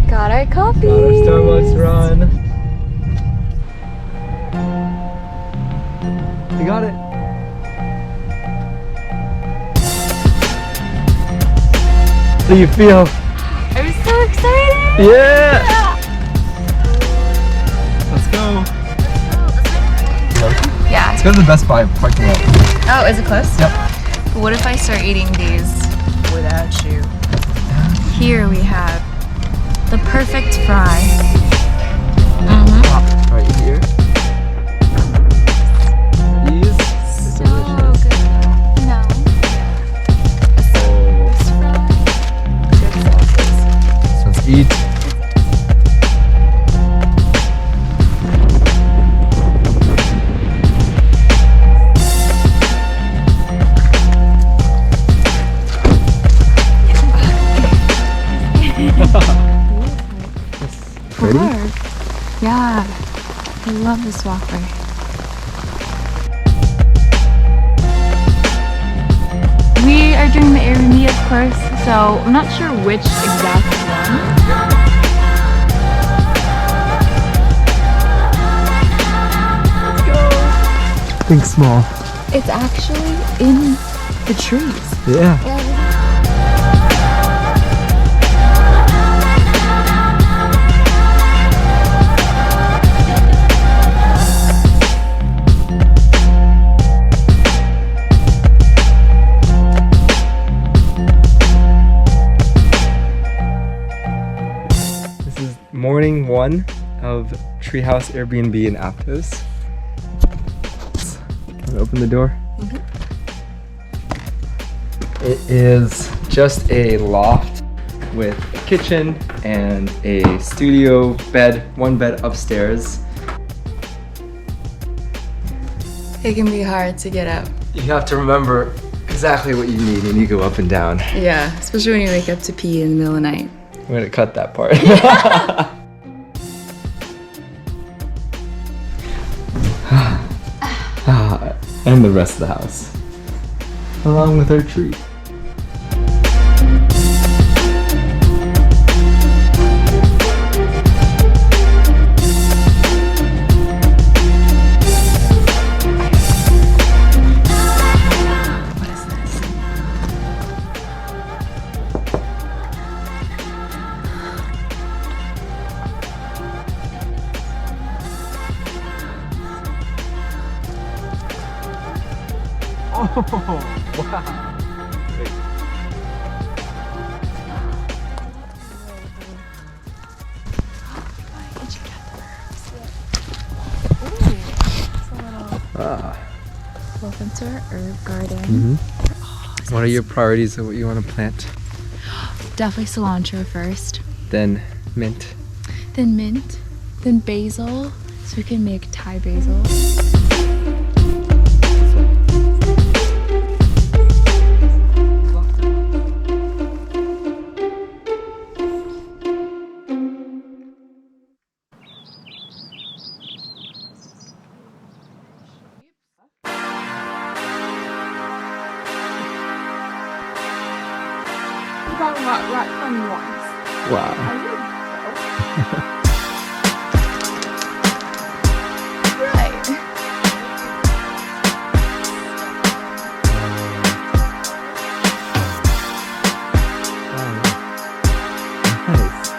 Got our coffee. Got our Starbucks run. We got it. How do you feel? I'm so excited. Yeah! Let's go. Yeah. Let's go to the Best Buy parking lot. Oh, is it close? Yep. What if I start eating these without you? Here we have the perfect fry. Right here. These. So good. No. This fry. Good sauces. So let's eat. Ready? Yeah. I love this walkway. We are doing the Airbnb, of course, so I'm not sure which exact one. Let's go. Think small. It's actually in the trees. Yeah. Morning 1 of Treehouse Airbnb in Aptos. Can I open the door? It is just a loft with a kitchen and a studio bed, one bed upstairs. It can be hard to get up. You have to remember exactly what you need when you go up and down. Yeah, especially when you wake up to pee in the middle of the night. I'm gonna cut that part. And the rest of the house, along with our tree. What is this? Oh, wow. Wait. Did you get the herbs? Ooh, it's a little... Ah. Welcome to our herb garden. What are your priorities of what you want to plant? Definitely cilantro first, Then mint. then mint, then basil, so we can make Thai basil. Right from once. Wow. Right. Nice.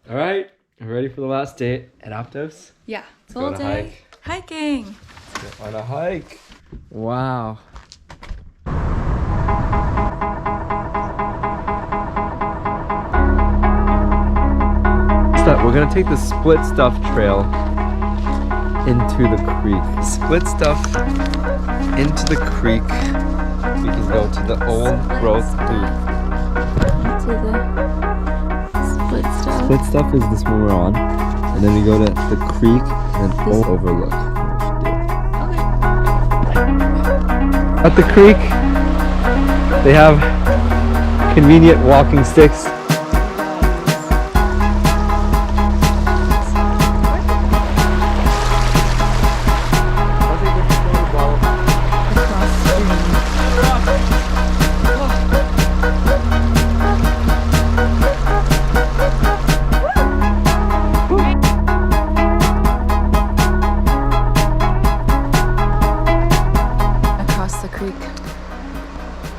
All right, we're ready for the last day at Aptos. Yeah, Let's go on a hike. hiking. Let's go on a hike. Wow. we're gonna take the Split Stuff Trail into the creek. Split Stuff into the creek. We can go to the old growth loop. To the split stuff. Split Stuff is this one we're on. And then we go to the creek and then full overlook. At the creek, they have convenient walking sticks.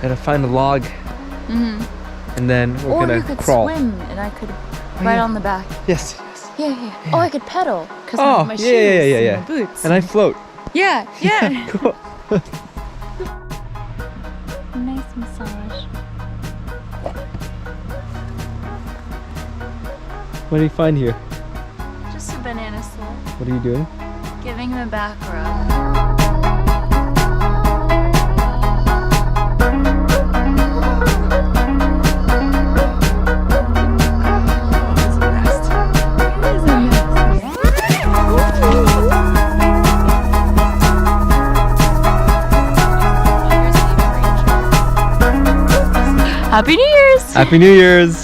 Gotta find a log, and then we're or gonna you could crawl. swim, and I could ride on the back. Yes. Yeah. Oh, I could pedal because Oh, my shoes yeah. and my boots. And I float. Yeah. Cool. Nice massage. What do you find here? Just a banana slope. What are you doing? Giving him a back rub. Happy New Year's! Happy New Year's!